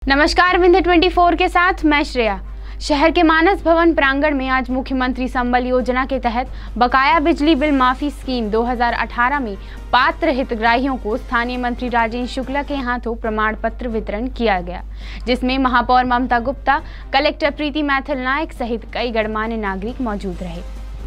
नमस्कार, विंध्य 24 के साथ मैं श्रेया। शहर के मानस भवन प्रांगण में आज मुख्यमंत्री संबल योजना के तहत बकाया बिजली बिल माफी स्कीम 2018 में पात्र हितग्राहियों को स्थानीय मंत्री राजेंद्र शुक्ला के हाथों प्रमाण पत्र वितरण किया गया, जिसमें महापौर ममता गुप्ता, कलेक्टर प्रीति मैथिल नायक सहित कई गणमान्य नागरिक मौजूद रहे।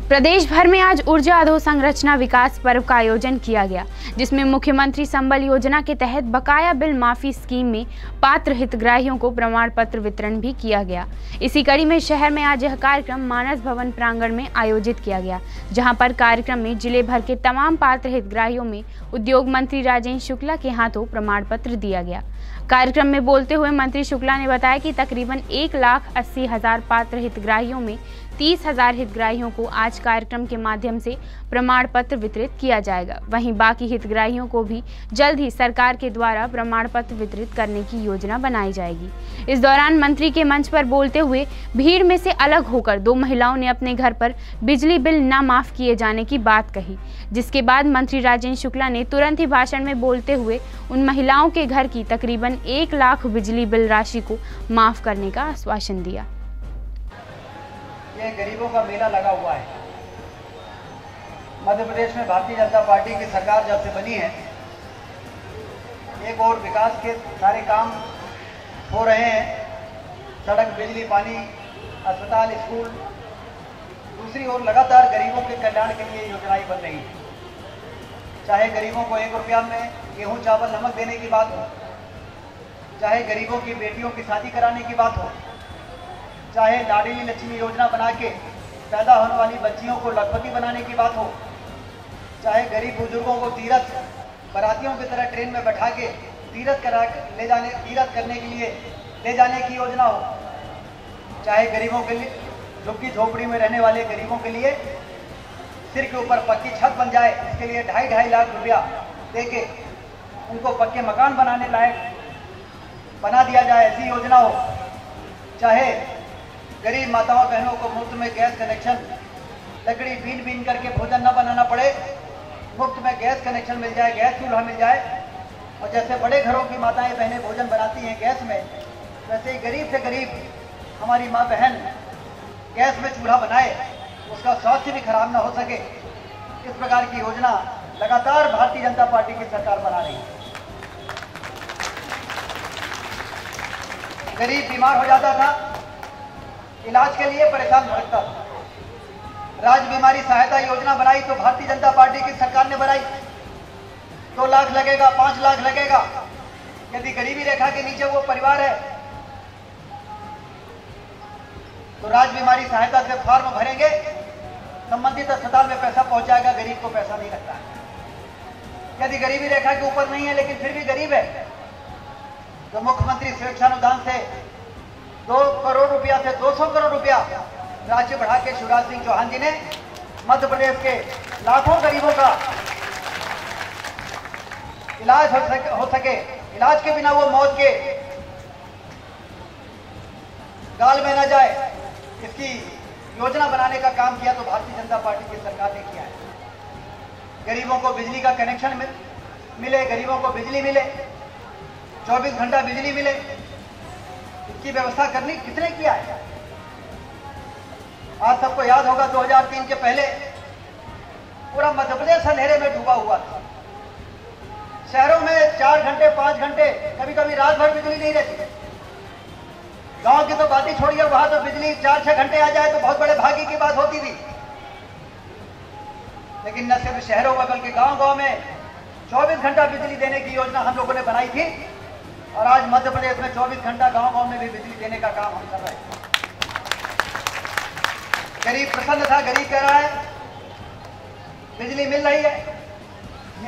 प्रदेश भर में आज ऊर्जा अधोसंरचना विकास पर्व का आयोजन किया गया, जिसमें मुख्यमंत्री संबल योजना के तहत बकाया बिल माफी स्कीम में पात्र हितग्राहियों को प्रमाण पत्र वितरण भी किया गया। इसी कड़ी में शहर में आज यह कार्यक्रम मानस भवन प्रांगण में आयोजित किया गया, जहां पर कार्यक्रम में जिले भर के तमाम पात्र हितग्राहियों में उद्योग मंत्री राजेंद्र शुक्ला के हाथों प्रमाण पत्र दिया गया। कार्यक्रम में बोलते हुए मंत्री शुक्ला ने बताया कि तकरीबन 1,80,000 पात्र हितग्राहियों में 30,000 हितग्राहियों को आज कार्यक्रम के माध्यम से प्रमाण पत्र वितरित किया जाएगा। वहीं बाकी हितग्राहियों को भी जल्द ही सरकार के द्वारा प्रमाण पत्र वितरित करने की योजना बनाई जाएगी। इस दौरान मंत्री के मंच पर बोलते हुए भीड़ में से अलग होकर 2 महिलाओं ने अपने घर पर बिजली बिल न माफ किए जाने की बात कही, जिसके बाद मंत्री राजेंद्र शुक्ला ने तुरंत ही भाषण में बोलते हुए उन महिलाओं के घर की तकरीबन 1 लाख बिजली बिल राशि को माफ करने का आश्वासन दिया। ये गरीबों का मेला लगा हुआ है। मध्य प्रदेश में भारतीय जनता पार्टी की सरकार जब से बनी है, एक और विकास के सारे काम हो रहे हैं, सड़क, बिजली, पानी, अस्पताल, स्कूल। दूसरी ओर लगातार गरीबों के कल्याण के लिए योजनाएं बन रही हैं। चाहे गरीबों को 1 रुपया में गेहूं, चावल, नमक देने की बात हो, चाहे गरीबों की बेटियों की शादी कराने की बात हो, चाहे लाडली लक्ष्मी योजना बना के पैदा होने वाली बच्चियों को लखपति बनाने की बात हो, चाहे गरीब बुजुर्गों को तीर्थ बारातियों की तरह ट्रेन में बैठा के तीर्थ करने के लिए ले जाने की योजना हो, चाहे गरीबों के लिए, झुग्गी झोपड़ी में रहने वाले गरीबों के लिए सिर के ऊपर पक्की छत बन जाए, इसके लिए 2.5 लाख रुपया दे के उनको पक्के मकान बनाने लायक बना दिया जाए, ऐसी योजना हो, चाहे गरीब माताओं बहनों को मुफ्त में गैस कनेक्शन, लकड़ी बीन करके भोजन न बनाना पड़े, मुफ्त में गैस कनेक्शन मिल जाए, गैस चूल्हा मिल जाए। और जैसे बड़े घरों की माताएं बहनें भोजन बनाती हैं गैस में, वैसे ही गरीब से गरीब हमारी माँ बहन गैस में चूल्हा बनाए, उसका स्वास्थ्य भी खराब ना हो सके। इस प्रकार की योजना लगातार भारतीय जनता पार्टी की सरकार बना रही है। गरीब बीमार हो जाता था, इलाज के लिए परेशान भटकता था, राज्य बीमारी सहायता योजना बनाई तो भारतीय जनता पार्टी की सरकार ने बनाई। 2 लाख लगेगा, 5 लाख लगेगा, यदि गरीबी रेखा के नीचे वो परिवार है तो राज्य बीमारी सहायता से फॉर्म भरेंगे, संबंधित अस्पताल में पैसा पहुंच जाएगा, गरीब को पैसा नहीं लगता है। यदि गरीबी रेखा के ऊपर नहीं है लेकिन फिर भी गरीब है तो मुख्यमंत्री स्वेच्छानुदान से 2 करोड़ रुपया से 200 करोड़ रुपया राशि बढ़ा के शिवराज सिंह चौहान जी ने मध्य प्रदेश के लाखों गरीबों का इलाज हो सके, इलाज के बिना वो मौत के गाल में न जाए, इसकी योजना बनाने का काम किया तो भारतीय जनता पार्टी की सरकार ने किया है। गरीबों को बिजली का कनेक्शन मिले, गरीबों को बिजली मिले, 24 घंटा बिजली मिले, इसकी व्यवस्था करनी किसने किया है? आज सबको याद होगा 2003 के पहले पूरा मध्य प्रदेश अंधेरे में डूबा हुआ था। शहरों में 4 घंटे 5 घंटे, कभी कभी रात भर बिजली नहीं रहती। गांव की तो बात ही छोड़िए, वहां तो बिजली 4-6 घंटे आ जाए तो बहुत बड़े भाग्य की बात होती थी। लेकिन न सिर्फ शहरों में बल्कि गांव में 24 घंटा बिजली देने की योजना हम लोगों ने बनाई थी और आज मध्य प्रदेश में 24 घंटा गांव में भी बिजली देने का काम हम कर रहे हैं। गरीब प्रसन्न था, गरीब कह रहा है बिजली मिल रही है,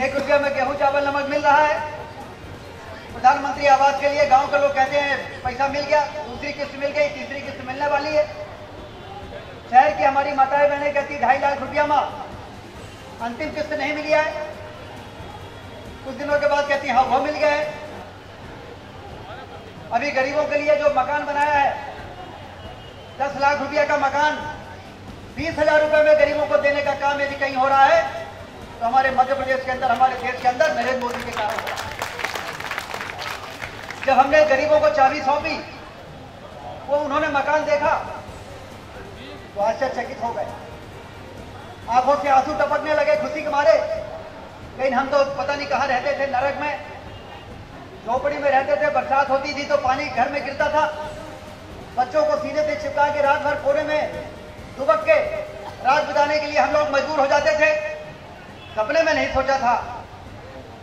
1 रुपया में गेहूं, चावल, नमक मिल रहा है। प्रधानमंत्री आवास के लिए गांव के लोग कहते हैं पैसा मिल गया, दूसरी किस्त मिल गई, तीसरी किस्त मिलने वाली है। शहर की हमारी माताएं बहनें कहती 2.5 लाख रुपया मां, अंतिम किस्त नहीं मिली है। कुछ दिनों के बाद कहती हाँ वो मिल गए। अभी गरीबों के लिए जो मकान बनाया है, 10 लाख रुपया का मकान 20,000 रुपए में गरीबों को देने का काम यदि कहीं हो रहा है तो हमारे मध्य प्रदेश के अंदर, हमारे देश के अंदर नरेंद्र मोदी के कारण हो रहा है। जब हमने गरीबों को चाबी सौंपी, वो उन्होंने मकान देखा तो आश्चर्यचकित हो गए, आंखों से आंसू टपकने लगे खुशी के मारे। लेकिन हम तो पता नहीं कहाँ रहते थे, नरक में, झोपड़ी में रहते थे। बरसात होती थी तो पानी घर में गिरता था, बच्चों को सीने से चिपका के रात भर कोरे में दुबक के रात बिताने के लिए हम लोग मजबूर हो जाते थे। सपने में नहीं सोचा था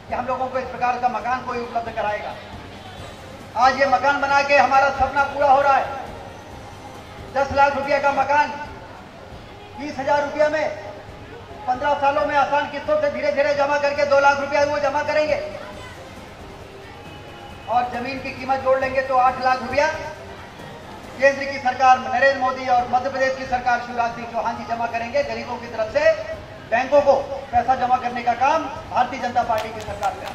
कि हम लोगों को इस प्रकार का मकान कोई उपलब्ध कराएगा। आज ये मकान बना के हमारा सपना पूरा हो रहा है। 10 लाख रुपया का मकान 20,000 रुपया में 15 सालों में आसान किस्तों से धीरे धीरे जमा करके 2 लाख रुपया वो जमा करेंगे और जमीन की कीमत जोड़ लेंगे तो 8 लाख रुपया केंद्र की सरकार नरेंद्र मोदी और मध्य प्रदेश की सरकार शिवराज सिंह चौहान जी जमा करेंगे। गरीबों की तरफ से बैंकों को पैसा जमा करने का काम भारतीय जनता पार्टी की सरकार का।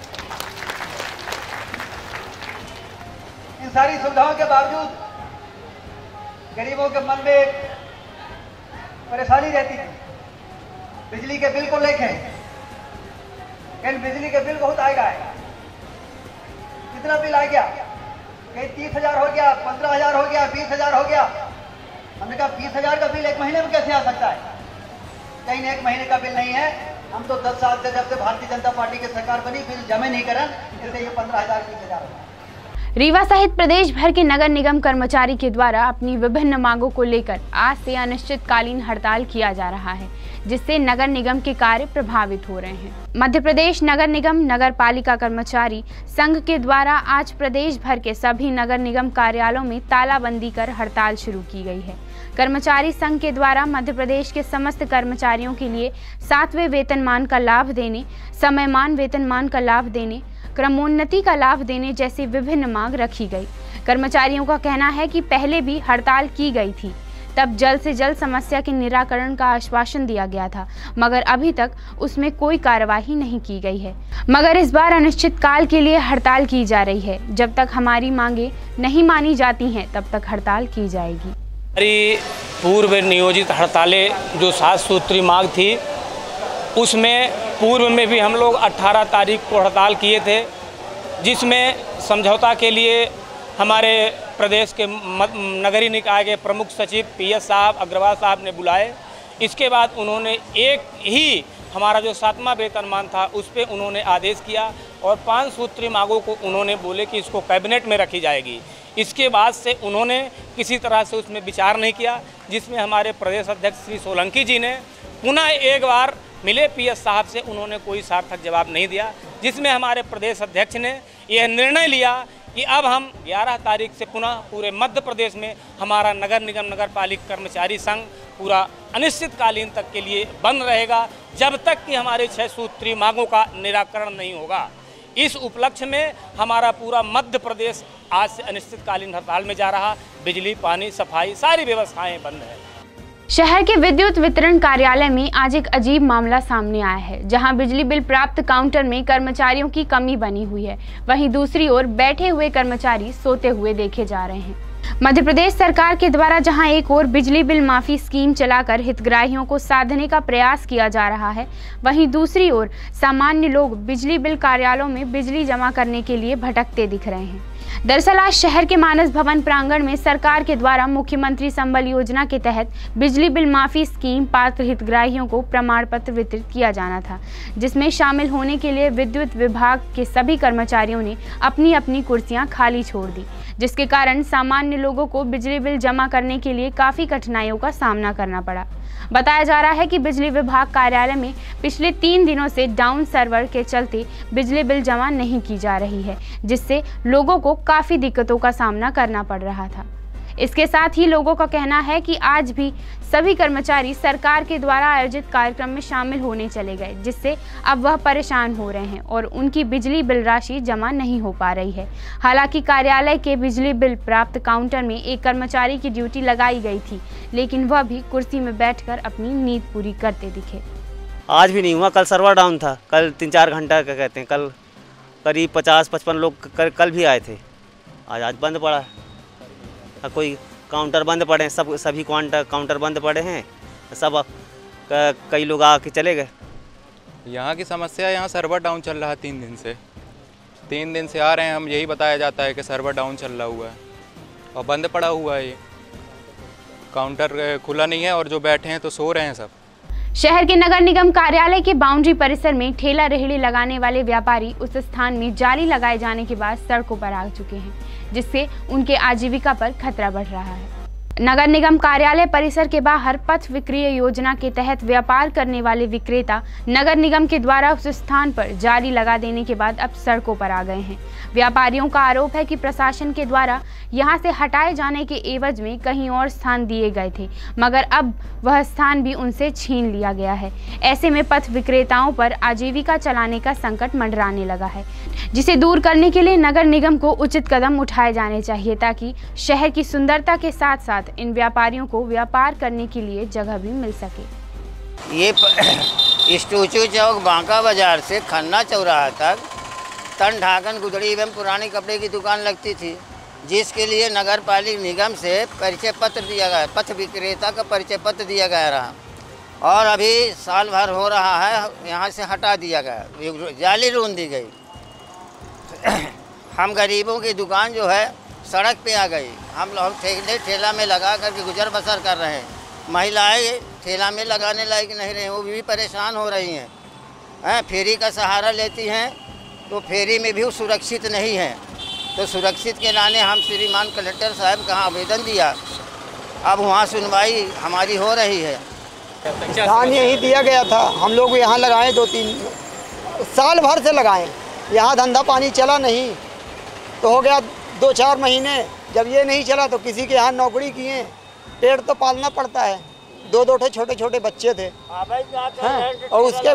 इन सारी सुविधाओं के बावजूद गरीबों के मन में एक परेशानी रहती थी, बिजली के बिल को लेकर। इन बिजली के बिल बहुत आएगा, कितना बिल आ गया, कहीं 30,000 हो गया, 15,000 हो गया, 20,000 हो गया। हमने कहा 20,000 का बिल एक महीने में कैसे आ सकता है? कहीं एक महीने का बिल नहीं है। हम तो 10 साल से जब से भारतीय जनता पार्टी की सरकार बनी बिल जमे नहीं करन, इसलिए ये 15,000 20,000 हो गया। रीवा सहित प्रदेश भर के नगर निगम कर्मचारी के द्वारा अपनी विभिन्न मांगों को लेकर आज से अनिश्चितकालीन हड़ताल किया जा रहा है, जिससे नगर निगम के कार्य प्रभावित हो रहे हैं। मध्य प्रदेश नगर निगम नगर पालिका कर्मचारी संघ के द्वारा आज प्रदेश भर के सभी नगर निगम कार्यालयों में तालाबंदी कर हड़ताल शुरू की गई है। कर्मचारी संघ के द्वारा मध्य प्रदेश के समस्त कर्मचारियों के लिए 7वें वेतनमान का लाभ देने, समयमान वेतनमान का लाभ देने, क्रमोन्नति का लाभ देने जैसी विभिन्न मांग रखी गई। कर्मचारियों का कहना है कि पहले भी हड़ताल की गई थी, तब जल्द से जल्द समस्या के निराकरण का आश्वासन दिया गया था, मगर अभी तक उसमें कोई कार्यवाही नहीं की गई है। मगर इस बार अनिश्चितकाल के लिए हड़ताल की जा रही है। जब तक हमारी मांगे नहीं मानी जाती हैं, तब तक हड़ताल की जाएगी। हमारी पूर्व नियोजित हड़तालें जो 7 सूत्री मांग थी, उसमें पूर्व में भी हम लोग 18 तारीख को हड़ताल किए थे, जिसमें समझौता के लिए हमारे प्रदेश के नगरीय निकाय के प्रमुख सचिव PS साहब अग्रवाल साहब ने बुलाए। इसके बाद उन्होंने एक ही हमारा जो 7वां वेतनमान था उस पर उन्होंने आदेश किया और 5 सूत्री मांगों को उन्होंने बोले कि इसको कैबिनेट में रखी जाएगी। इसके बाद से उन्होंने किसी तरह से उसमें विचार नहीं किया, जिसमें हमारे प्रदेश अध्यक्ष श्री सोलंकी जी ने पुनः एक बार मिले PS साहब से, उन्होंने कोई सार्थक जवाब नहीं दिया, जिसमें हमारे प्रदेश अध्यक्ष ने यह निर्णय लिया कि अब हम 11 तारीख से पुनः पूरे मध्य प्रदेश में हमारा नगर निगम नगर पालिका कर्मचारी संघ पूरा अनिश्चितकालीन तक के लिए बंद रहेगा, जब तक कि हमारे 6 सूत्री मांगों का निराकरण नहीं होगा। इस उपलक्ष्य में हमारा पूरा मध्य प्रदेश आज से अनिश्चितकालीन हड़ताल में जा रहा। बिजली, पानी, सफाई सारी व्यवस्थाएं बंद है। शहर के विद्युत वितरण कार्यालय में आज एक अजीब मामला सामने आया है, जहां बिजली बिल प्राप्त काउंटर में कर्मचारियों की कमी बनी हुई है, वहीं दूसरी ओर बैठे हुए कर्मचारी सोते हुए देखे जा रहे हैं। मध्य प्रदेश सरकार के द्वारा जहां एक ओर बिजली बिल माफी स्कीम चलाकर हितग्राहियों को साधने का प्रयास किया जा रहा है, वहीं दूसरी ओर सामान्य लोग बिजली बिल कार्यालयों में बिजली जमा करने के लिए भटकते दिख रहे हैं। दरअसल आज शहर के मानस भवन प्रांगण में सरकार के द्वारा मुख्यमंत्री संबल योजना के तहत बिजली बिल माफी स्कीम पात्र हितग्राहियों को प्रमाण पत्र वितरित किया जाना था, जिसमें शामिल होने के लिए विद्युत विभाग के सभी कर्मचारियों ने अपनी अपनी कुर्सियां खाली छोड़ दी, जिसके कारण सामान्य लोगों को बिजली बिल जमा करने के लिए काफी कठिनाइयों का सामना करना पड़ा। बताया जा रहा है कि बिजली विभाग कार्यालय में पिछले 3 दिनों से डाउन सर्वर के चलते बिजली बिल जमा नहीं की जा रही है, जिससे लोगों को काफ़ी दिक्कतों का सामना करना पड़ रहा था। इसके साथ ही लोगों का कहना है कि आज भी सभी कर्मचारी सरकार के द्वारा आयोजित कार्यक्रम में शामिल होने चले गए, जिससे अब वह परेशान हो रहे हैं और उनकी बिजली बिल राशि जमा नहीं हो पा रही है। हालांकि कार्यालय के बिजली बिल प्राप्त काउंटर में एक कर्मचारी की ड्यूटी लगाई गई थी, लेकिन वह भी कुर्सी में बैठकर अपनी नींद पूरी करते दिखे। आज भी नहीं हुआ, कल सर्वर डाउन था, कल 3-4 घंटा का कहते हैं, कल करीब 50-55 लोग कल भी आए थे, आज बंद पड़ा है। कोई काउंटर बंद पड़े हैं, सभी काउंटर बंद पड़े हैं, सब कई लोग आके चले गए। यहाँ की समस्या, यहाँ सर्वर डाउन चल रहा है 3 दिन से, 3 दिन से आ रहे हैं हम, यही बताया जाता है कि सर्वर डाउन चल रहा हुआ है और बंद पड़ा हुआ है। ये काउंटर खुला नहीं है और जो बैठे हैं तो सो रहे हैं सब। शहर के नगर निगम कार्यालय के बाउंड्री परिसर में ठेला रेहड़ी लगाने वाले व्यापारी उस स्थान में जाली लगाए जाने के बाद सड़कों पर आ चुके हैं, जिससे उनके आजीविका पर खतरा बढ़ रहा है। नगर निगम कार्यालय परिसर के बाहर पथ विक्रय योजना के तहत व्यापार करने वाले विक्रेता नगर निगम के द्वारा उस स्थान पर जाली लगा देने के बाद अब सड़कों पर आ गए हैं। व्यापारियों का आरोप है कि प्रशासन के द्वारा यहां से हटाए जाने के एवज में कहीं और स्थान दिए गए थे, मगर अब वह स्थान भी उनसे छीन लिया गया है। ऐसे में पथ विक्रेताओं पर आजीविका चलाने का संकट मंडराने लगा है, जिसे दूर करने के लिए नगर निगम को उचित कदम उठाए जाने चाहिए ताकि शहर की सुंदरता के साथ साथ इन व्यापारियों को व्यापार करने के लिए जगह भी मिल सके। ये स्टूचू चौक बांका बाजार से खन्ना चौराहा तक तन ढाकन गुदड़ी एवं पुरानी कपड़े की दुकान लगती थी, जिसके लिए नगर पालिका निगम से परिचय पत्र दिया गया, पथ विक्रेता का परिचय पत्र दिया गया रहा और अभी साल भर हो रहा है, यहाँ से हटा दिया गया, जाली रूंध दी गई। हम गरीबों की दुकान जो है सड़क पे आ गई। हम लोग ठेला में लगा करके गुजर बसर कर रहे हैं। महिलाएं ठेला में लगाने लायक नहीं रही, वो भी परेशान हो रही हैं। फेरी का सहारा लेती हैं तो फेरी में भी वो सुरक्षित नहीं है। तो सुरक्षित के लाने हम श्रीमान कलेक्टर साहब का आवेदन दिया, अब वहाँ सुनवाई हमारी हो रही है। धान यही दिया गया था, हम लोग यहाँ लगाए 2-3 साल भर से लगाए, यहाँ धंधा पानी चला नहीं तो हो गया 2-4 महीने। जब ये नहीं चला तो किसी के यहाँ नौकरी किए, पेड़ तो पालना पड़ता है। 2-2 छोटे छोटे बच्चे थे और उसके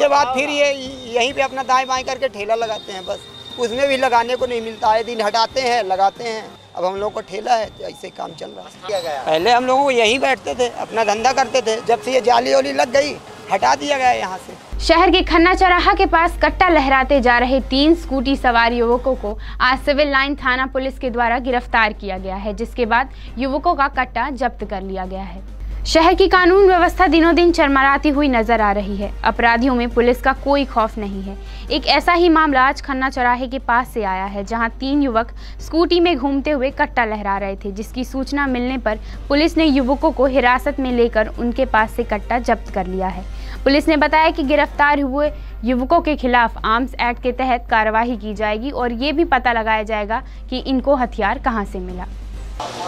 बाद फिर ये यहीं पे अपना दाएं बाएं करके ठेला लगाते हैं। बस उसमें भी लगाने को नहीं मिलता है, दिन हटाते हैं लगाते हैं। अब हम लोग को ठेला है तो ऐसे काम चल रहा है। पहले हम लोगों को यहीं बैठते थे, अपना धंधा करते थे, जब से ये जाली वाली लग गई हटा दिया गया यहाँ से। शहर के खन्ना चौराहा के पास कट्टा लहराते जा रहे 3 स्कूटी सवार युवकों को आज सिविल लाइन थाना पुलिस के द्वारा गिरफ्तार किया गया है, जिसके बाद युवकों का कट्टा जब्त कर लिया गया है। शहर की कानून व्यवस्था दिनों दिन चरमराती हुई नजर आ रही है। अपराधियों में पुलिस का कोई खौफ नहीं है। एक ऐसा ही मामला आज खन्ना चौराहे के पास से आया है, जहां 3 युवक स्कूटी में घूमते हुए कट्टा लहरा रहे थे, जिसकी सूचना मिलने पर पुलिस ने युवकों को हिरासत में लेकर उनके पास से कट्टा जब्त कर लिया है। पुलिस ने बताया कि गिरफ्तार हुए युवकों के खिलाफ आर्म्स एक्ट के तहत कार्रवाई की जाएगी और ये भी पता लगाया जाएगा कि इनको हथियार कहां से मिला।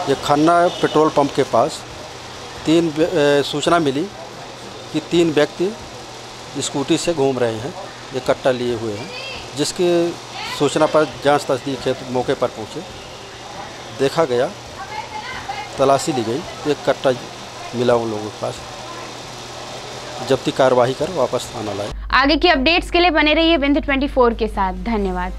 ये खन्ना पेट्रोल पंप के पास 3 सूचना मिली कि 3 व्यक्ति स्कूटी से घूम रहे हैं, ये कट्टा लिए हुए हैं, जिसकी सूचना पर जांच तस्दीक हेतु मौके पर पहुंचे, देखा गया, तलाशी ली गई, एक कट्टा मिला उन लोगों के पास, जब्ती कार्रवाई कर वापस थाना लाए। आगे की अपडेट्स के लिए बने रहिए विंध्य 24 के साथ। धन्यवाद।